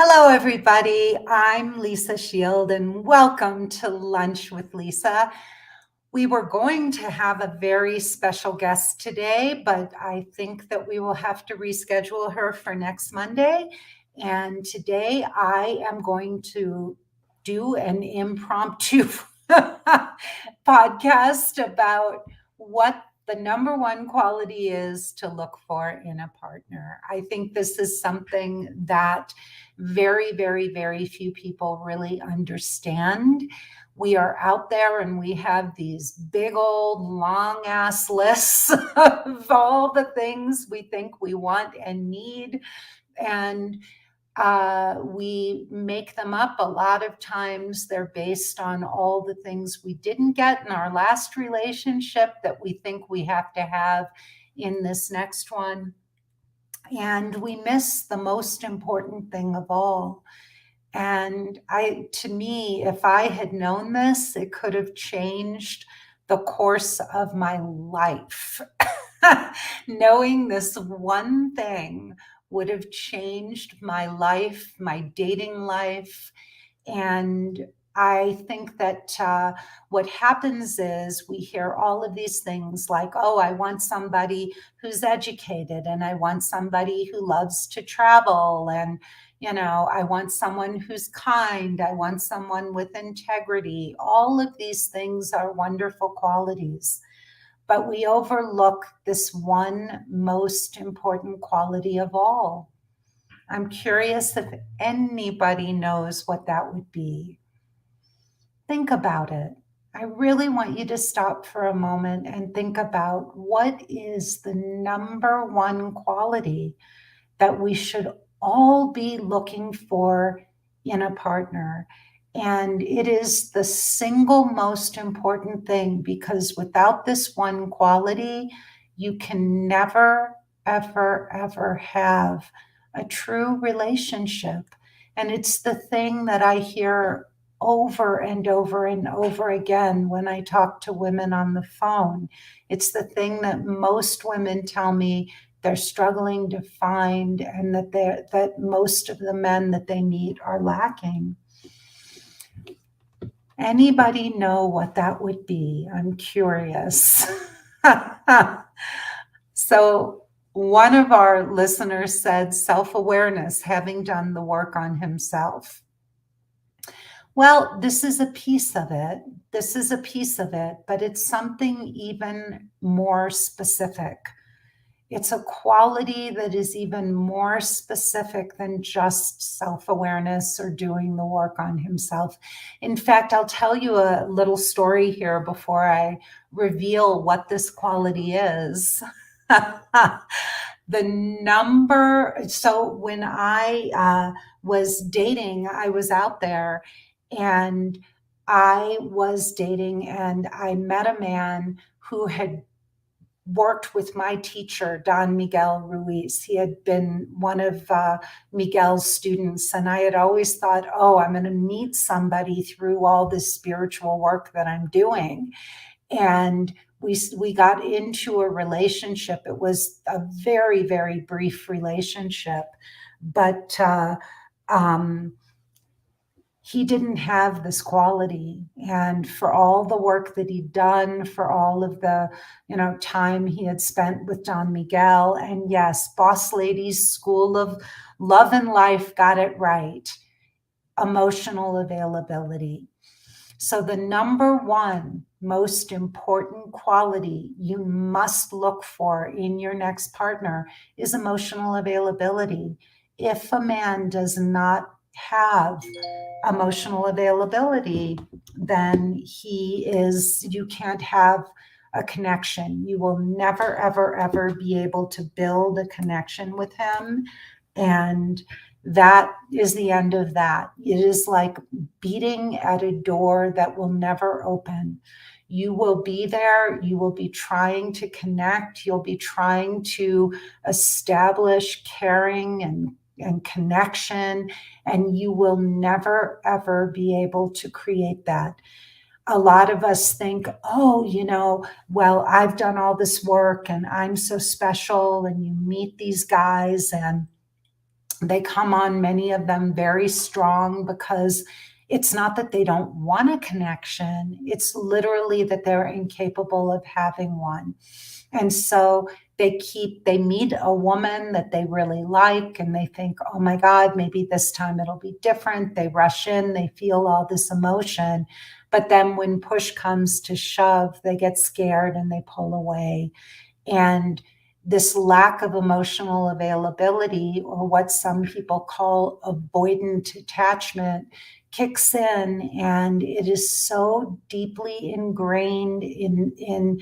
Hello, everybody. I'm Lisa Shield, and welcome to Lunch with Lisa. We were going to have a very special guest today, but I think that we will have to reschedule her for next Monday. And today I am going to do an impromptu podcast about what the number one quality is to look for in a partner. I think this is something that very, very, very few people really understand. We are out there and we have these big old long ass lists of all the things we think we want and need. And we make them up. A lot of times they're based on all the things we didn't get in our last relationship that we think we have to have in this next one. And we miss the most important thing of all. And to me, if I had known this, it could have changed the course of my life. Knowing this one thing would have changed my life, my dating life. And I think that what happens is we hear all of these things like, oh, I want somebody who's educated, and I want somebody who loves to travel, and I want someone who's kind. I want someone with integrity. All of these things are wonderful qualities, but we overlook this one most important quality of all. I'm curious if anybody knows what that would be. Think about it. I really want you to stop for a moment and think about what is the number one quality that we should all be looking for in a partner. And it is the single most important thing, because without this one quality, you can never, ever, ever have a true relationship. And it's the thing that I hear over and over and over again when I talk to women on the phone. It's the thing that most women tell me they're struggling to find, and that most of the men that they meet are lacking. Anybody know what that would be? I'm curious. So one of our listeners said self-awareness, having done the work on himself. Well, this is a piece of it. This is a piece of it, but it's something even more specific. It's a quality that is even more specific than just self-awareness or doing the work on himself. In fact, I'll tell you a little story here before I reveal what this quality is. So when I was dating, I was out there and I was dating, and I met a man who had worked with my teacher, Don Miguel Ruiz. He had been one of Miguel's students. And I had always thought, oh, I'm going to meet somebody through all this spiritual work that I'm doing. And we got into a relationship. It was a very, very brief relationship, but he didn't have this quality. And for all the work that he'd done, for all of the, time he had spent with Don Miguel, and yes, Boss Lady's School of Love and Life got it right, emotional availability. So the number one most important quality you must look for in your next partner is emotional availability. If a man does not have emotional availability, then you can't have a connection. You will never, ever, ever be able to build a connection with him. And that is the end of that. It is like beating at a door that will never open. You will be there. You will be trying to connect. You'll be trying to establish caring and connection, and you will never, ever be able to create that. A lot of us think, oh, well, I've done all this work and I'm so special, and you meet these guys and They come on, many of them, very strong because it's not that they don't want a connection, it's literally that they're incapable of having one. And so they meet a woman that they really like and they think, oh my God, maybe this time it'll be different. They rush in, they feel all this emotion. But then when push comes to shove, they get scared and they pull away. And this lack of emotional availability, or what some people call avoidant attachment, kicks in, and it is so deeply ingrained in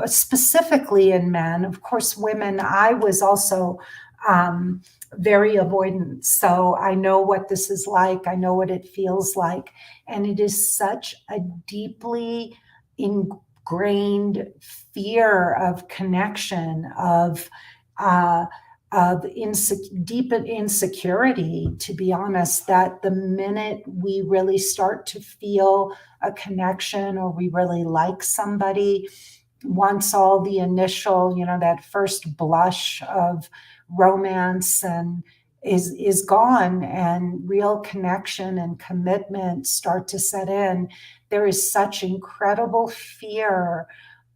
specifically in men. Of course, women, I was also um, very avoidant. So I know what this is like. I know what it feels like. And it is such a deeply ingrained fear of connection, uh, deep insecurity, to be honest, that the minute we really start to feel a connection or we really like somebody, once all the initial, that first blush of romance and is gone and real connection and commitment start to set in, there is such incredible fear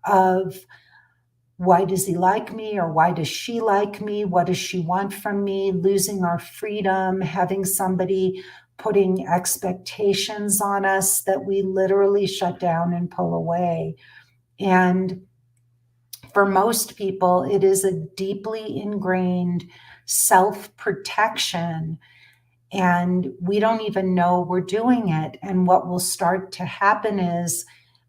of, why does he like me, or why does she like me? What does she want from me? Losing our freedom, having somebody putting expectations on us that we literally shut down and pull away. And for most people, it is a deeply ingrained self protection, and we don't even know we're doing it. And what will start to happen is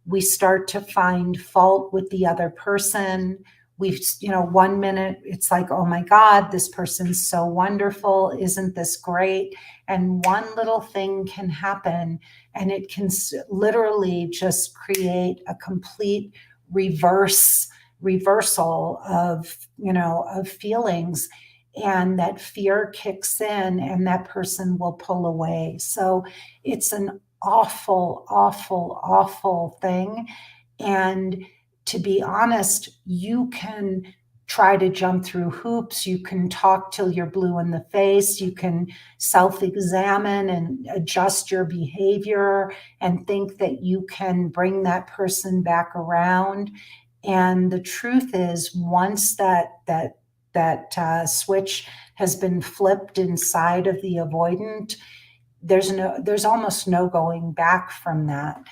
we start to find fault with the other person. One minute it's like, oh my God, this person's so wonderful. Isn't this great? And one little thing can happen, and it can literally just create a complete reversal of feelings, and that fear kicks in and that person will pull away. So it's an awful, awful, awful thing. And to be honest, you can try to jump through hoops. You can talk till you're blue in the face. You can self examine and adjust your behavior and think that you can bring that person back around. And the truth is, once that switch has been flipped inside of the avoidant, there's almost no going back from that.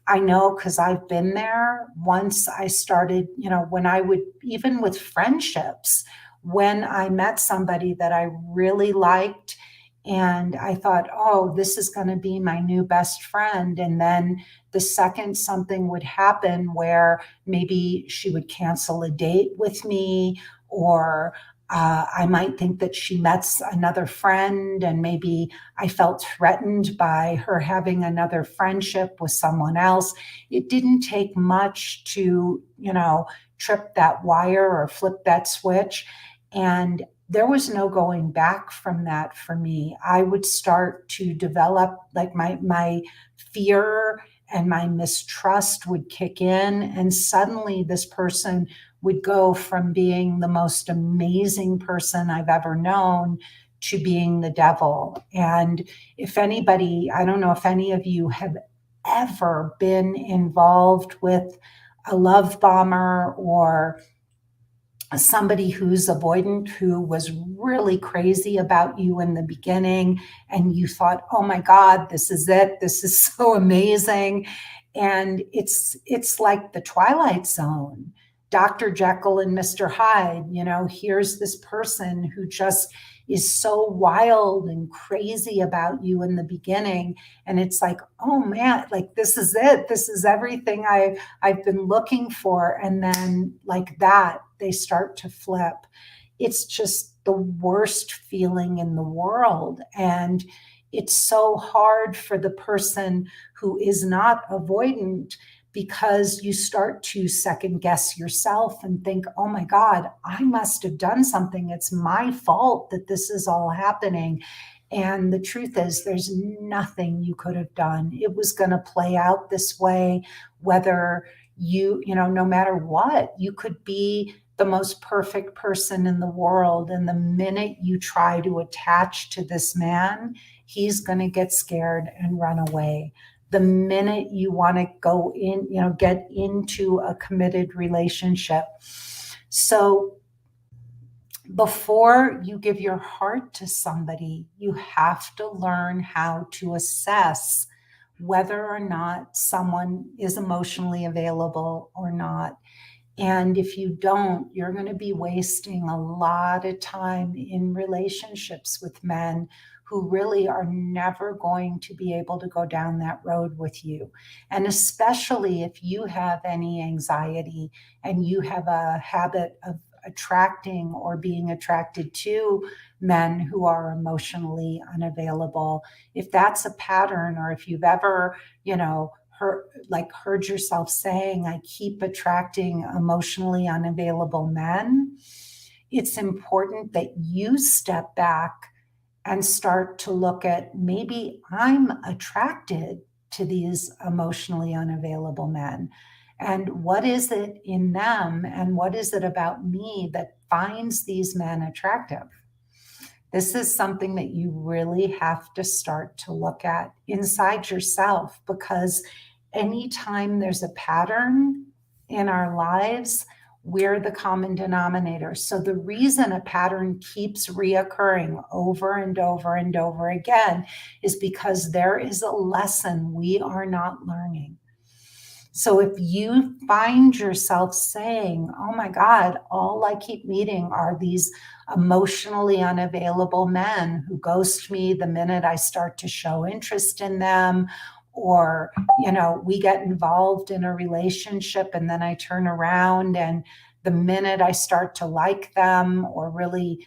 I know, because I've been there. Once I started, when I would, even with friendships, when I met somebody that I really liked, and I thought, oh, this is going to be my new best friend. And then the second something would happen where maybe she would cancel a date with me, or I might think that she met another friend, and maybe I felt threatened by her having another friendship with someone else. It didn't take much to, trip that wire or flip that switch. And there was no going back from that for me. I would start to develop, like, my fear and my mistrust would kick in. And suddenly this person would go from being the most amazing person I've ever known to being the devil. And if anybody, I don't know if any of you have ever been involved with a love bomber, or somebody who's avoidant, who was really crazy about you in the beginning, and you thought, oh my God, this is it, this is so amazing. And it's like the Twilight Zone, Dr. Jekyll and Mr. Hyde. Here's this person who just is so wild and crazy about you in the beginning, and it's like, oh man, like, this is it, this is everything I've been looking for. And then, like that, they start to flip. It's just the worst feeling in the world. And it's so hard for the person who is not avoidant, because you start to second guess yourself and think, oh my God, I must have done something. It's my fault that this is all happening. And the truth is, there's nothing you could have done. It was going to play out this way, whether no matter what. You could be the most perfect person in the world. And the minute you try to attach to this man, he's going to get scared and run away. The minute you want to go in, get into a committed relationship. So before you give your heart to somebody, you have to learn how to assess whether or not someone is emotionally available or not. And if you don't, you're going to be wasting a lot of time in relationships with men who really are never going to be able to go down that road with you. And especially if you have any anxiety and you have a habit of attracting or being attracted to men who are emotionally unavailable, if that's a pattern, or if you've ever, heard yourself saying, I keep attracting emotionally unavailable men, it's important that you step back and start to look at, maybe I'm attracted to these emotionally unavailable men. And what is it in them, and what is it about me that finds these men attractive? This is something that you really have to start to look at inside yourself, because anytime there's a pattern in our lives, we're the common denominator. So the reason a pattern keeps reoccurring over and over and over again is because there is a lesson we are not learning. So if you find yourself saying, oh my God, all I keep meeting are these emotionally unavailable men who ghost me the minute I start to show interest in them, or, we get involved in a relationship and then I turn around and the minute I start to like them or really,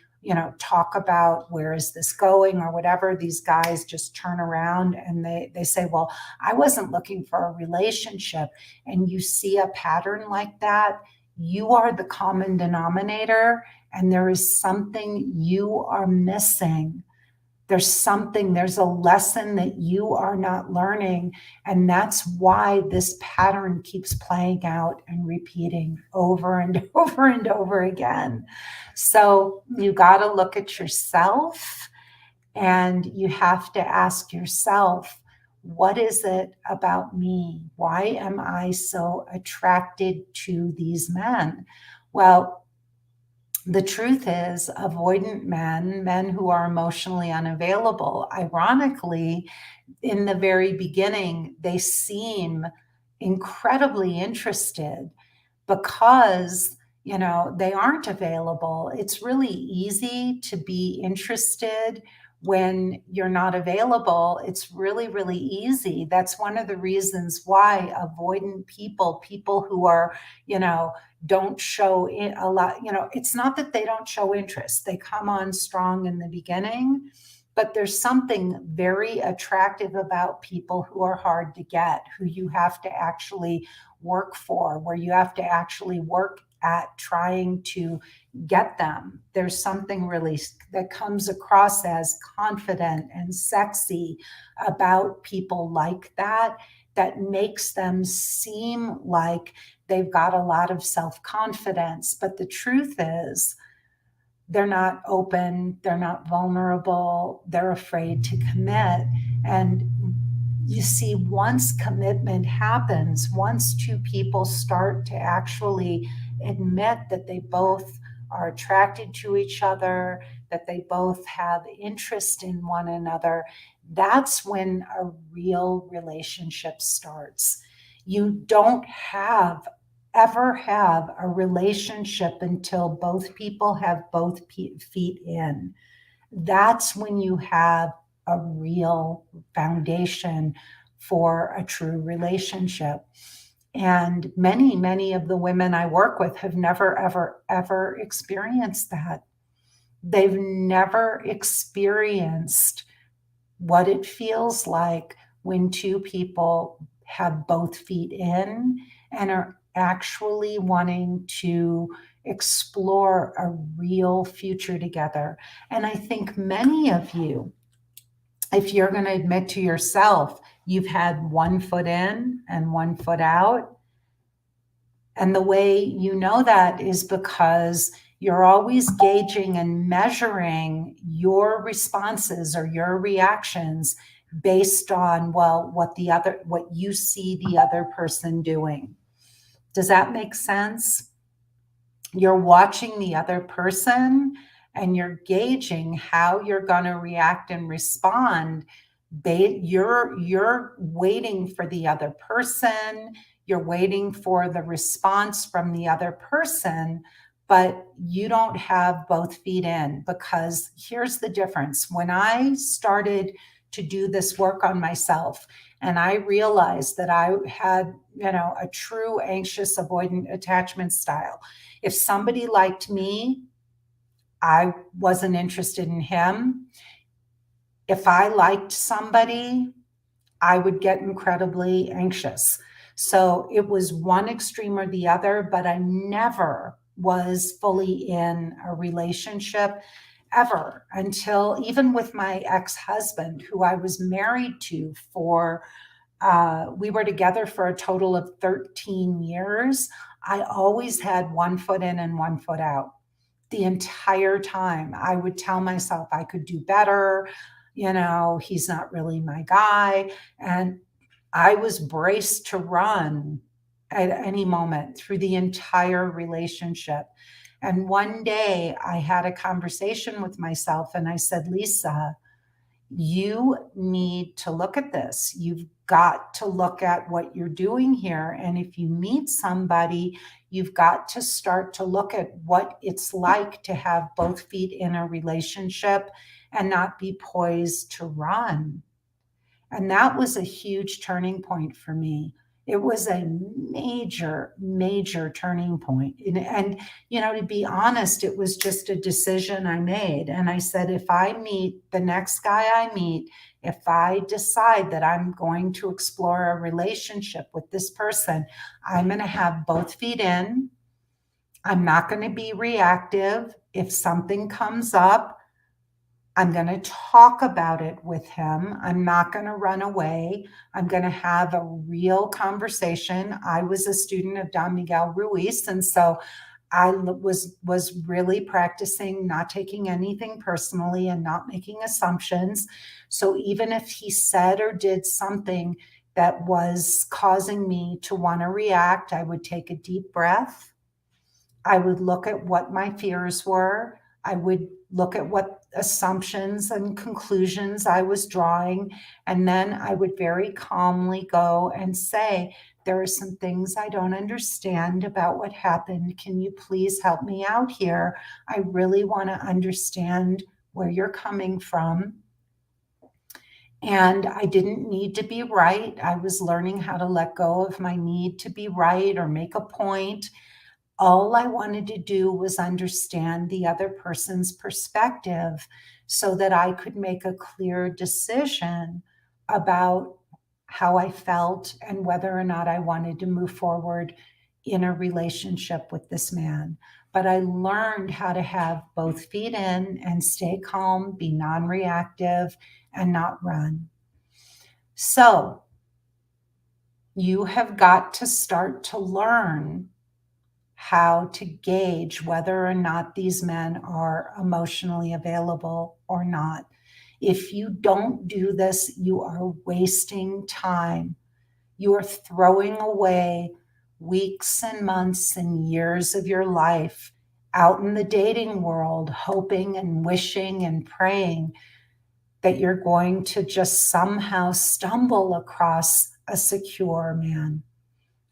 talk about where is this going or whatever, these guys just turn around and they say, well, I wasn't looking for a relationship. And you see a pattern like that, you are the common denominator, and there is something you are missing. There's a lesson that you are not learning. And that's why this pattern keeps playing out and repeating over and over and over again. So you got to look at yourself, and you have to ask yourself, what is it about me? Why am I so attracted to these men? Well, the truth is, avoidant men who are emotionally unavailable, ironically, in the very beginning, they seem incredibly interested because, they aren't available. It's really easy to be interested when you're not available. It's really, really easy. That's one of the reasons why avoidant people who are, don't show a lot, it's not that they don't show interest. They come on strong in the beginning, but there's something very attractive about people who are hard to get, who you have to actually work for, where you have to actually work at trying to get them. There's something really that comes across as confident and sexy about people like that, that makes them seem like they've got a lot of self-confidence. But the truth is, they're not open, they're not vulnerable, they're afraid to commit. And you see, once commitment happens, once two people start to actually admit that they both are attracted to each other, that they both have interest in one another, that's when a real relationship starts. You don't ever have a relationship until both people have both feet in. That's when you have a real foundation for a true relationship. And many of the women I work with have never, ever, ever experienced that. They've never experienced what it feels like when two people have both feet in and are actually wanting to explore a real future together. And I think many of you, if you're going to admit to yourself, you've had one foot in and one foot out, And the way you know that is because you're always gauging and measuring your responses or your reactions based on, well, what you see the other person doing. Does that make sense? You're watching the other person and you're gauging how you're going to react and respond. You're waiting for the other person, you're waiting for the response from the other person, but you don't have both feet in. Because here's the difference: when I started to do this work on myself and I realized that I had, a true anxious avoidant attachment style. If somebody liked me, I wasn't interested in him. If I liked somebody, I would get incredibly anxious. So it was one extreme or the other, but I never was fully in a relationship ever, until even with my ex-husband, who I was married to for, we were together for a total of 13 years. I always had one foot in and one foot out the entire time. I would tell myself I could do better. He's not really my guy. And I was braced to run at any moment through the entire relationship. And one day I had a conversation with myself and I said, Lisa, you need to look at this. You've got to look at what you're doing here. And if you meet somebody, you've got to start to look at what it's like to have both feet in a relationship and not be poised to run. And that was a huge turning point for me. It was a major, major turning point. And, to be honest, it was just a decision I made. And I said, if I meet the next guy I meet, if I decide that I'm going to explore a relationship with this person, I'm going to have both feet in. I'm not going to be reactive. If something comes up, I'm going to talk about it with him. I'm not going to run away. I'm going to have a real conversation. I was a student of Don Miguel Ruiz, and so I was really practicing not taking anything personally and not making assumptions. So even if he said or did something that was causing me to want to react, I would take a deep breath. I would look at what my fears were. I would look at what assumptions and conclusions I was drawing. And then I would very calmly go and say, there are some things I don't understand about what happened. Can you please help me out here? I really want to understand where you're coming from. And I didn't need to be right. I was learning how to let go of my need to be right or make a point. All I wanted to do was understand the other person's perspective so that I could make a clear decision about how I felt and whether or not I wanted to move forward in a relationship with this man. But I learned how to have both feet in and stay calm, be non-reactive, and not run. So you have got to start to learn how to gauge whether or not these men are emotionally available or not. If you don't do this, you are wasting time. You are throwing away weeks and months and years of your life out in the dating world, hoping and wishing and praying that you're going to just somehow stumble across a secure man,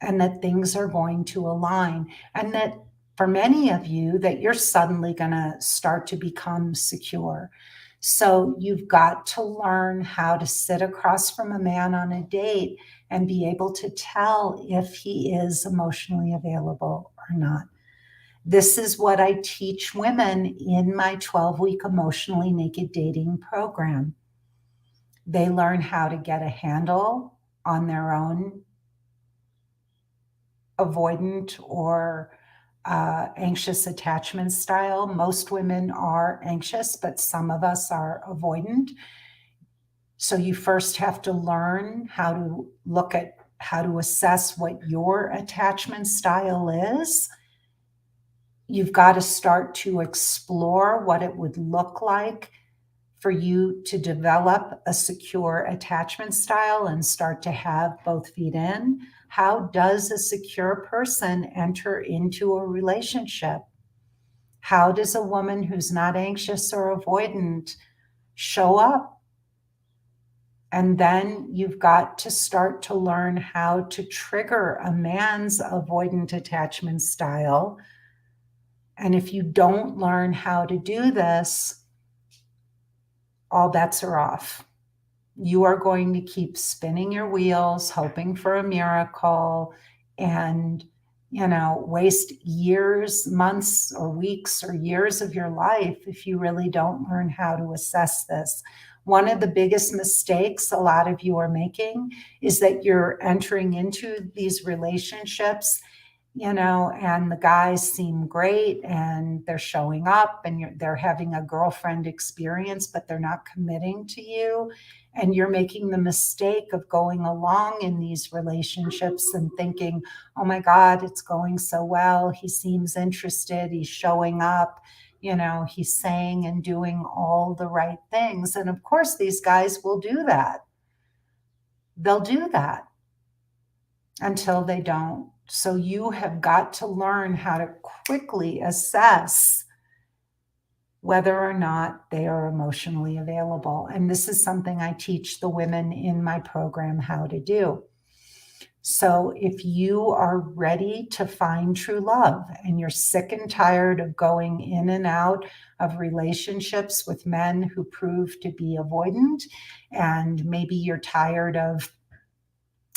and that things are going to align, and that for many of you that you're suddenly going to start to become secure. So you've got to learn how to sit across from a man on a date and be able to tell if he is emotionally available or not. This is what I teach women in my 12-week emotionally naked dating program. They learn how to get a handle on their own avoidant or anxious attachment style. Most women are anxious, but some of us are avoidant. So you first have to learn how to look at how to assess what your attachment style is, you've got to start to explore what it would look like for you to develop a secure attachment style and start to have both feet in. How does a secure person enter into a relationship? How does a woman who's not anxious or avoidant show up? And then you've got to start to learn how to trigger a man's avoidant attachment style. And if you don't learn how to do this, all bets are off. You are going to keep spinning your wheels, hoping for a miracle, and waste years, months, or weeks, or years of your life if you really don't learn how to assess this. One of the biggest mistakes a lot of you are making is that you're entering into these relationships, and the guys seem great and they're showing up and they're having a girlfriend experience, but they're not committing to you. And you're making the mistake of going along in these relationships and thinking, oh my God, it's going so well. He seems interested. He's showing up. He's saying and doing all the right things. And of course, these guys will do that. They'll do that until they don't. So you have got to learn how to quickly assess whether or not they are emotionally available. And this is something I teach the women in my program how to do. So if you are ready to find true love and you're sick and tired of going in and out of relationships with men who prove to be avoidant, and maybe you're tired of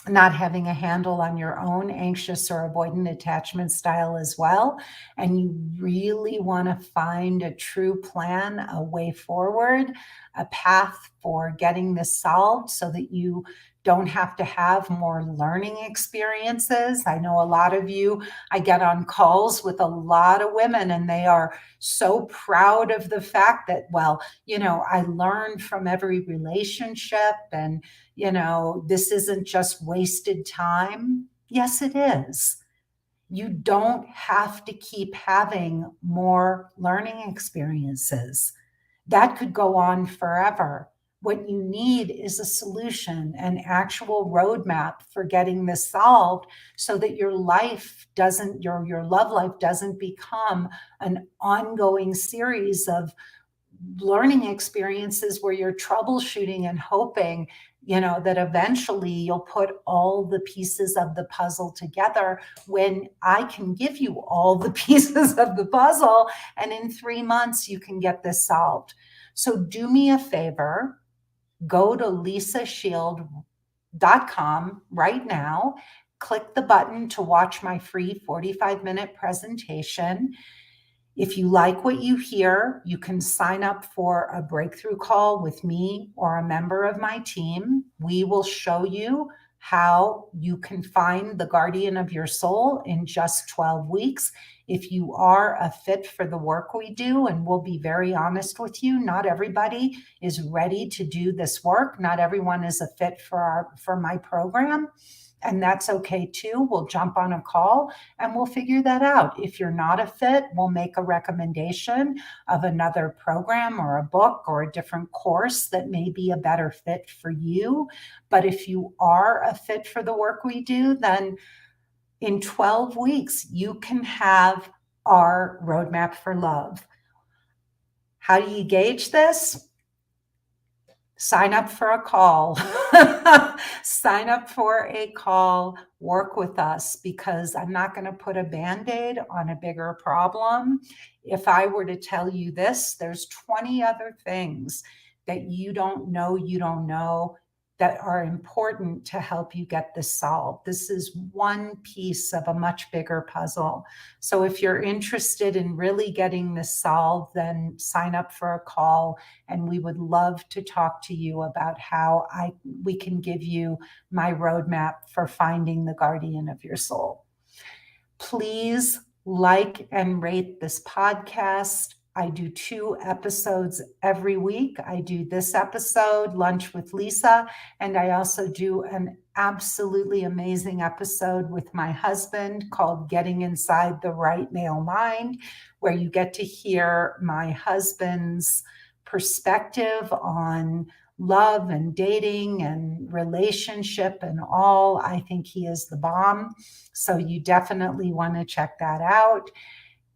not having a handle on your own anxious or avoidant attachment style as well, and you really want to find a true plan, a way forward, a path for getting this solved so that you don't have to have more learning experiences. I know a lot of you, I get on calls with a lot of women and they are so proud of the fact that, well, I learned from every relationship, and this isn't just wasted time. Yes, it is. You don't have to keep having more learning experiences. That could go on forever. What you need is a solution, an actual roadmap for getting this solved so that your life doesn't, your love life doesn't become an ongoing series of learning experiences where you're troubleshooting and hoping that eventually you'll put all the pieces of the puzzle together, when I can give you all the pieces of the puzzle and in 3 months you can get this solved. So do me a favor, go to lisashield.com right now, click the button to watch my free 45-minute presentation. If you like what you hear, you can sign up for a breakthrough call with me or a member of my team. We will show you how you can find the guardian of your soul in just 12 weeks. If you are a fit for the work we do, and we'll be very honest with you, not everybody is ready to do this work. Not everyone is a fit for my program. And that's okay too. We'll jump on a call and we'll figure that out. If you're not a fit, we'll make a recommendation of another program or a book or a different course that may be a better fit for you. But if you are a fit for the work we do, then in 12 weeks, you can have our roadmap for love. How do you gauge this? Sign up for a call. Sign up for a call, work with us, because I'm not going to put a Band-Aid on a bigger problem. If I were to tell you this, there's 20 other things that you don't know that are important to help you get this solved. This is one piece of a much bigger puzzle. So if you're interested in really getting this solved, then sign up for a call, and we would love to talk to you about how we can give you my roadmap for finding the guardian of your soul. Please like and rate this podcast. I do 2 episodes every week. I do this episode, Lunch with Lisa, and I also do an absolutely amazing episode with my husband called Getting Inside the Right Male Mind, where you get to hear my husband's perspective on love and dating and relationship and all. I think he is the bomb. So you definitely want to check that out.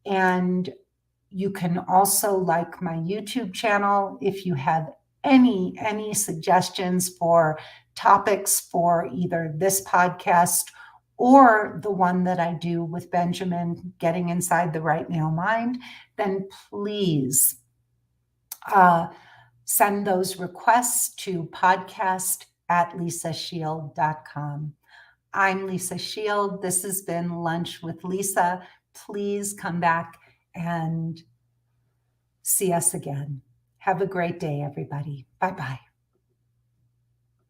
And you can also like my YouTube channel if you have any suggestions for topics for either this podcast or the one that I do with Benjamin, Getting Inside the Right Male Mind, then please send those requests to podcast@lisashield.com. I'm Lisa Shield. This has been Lunch with Lisa. Please come back and see us again. Have a great day, everybody. Bye-bye.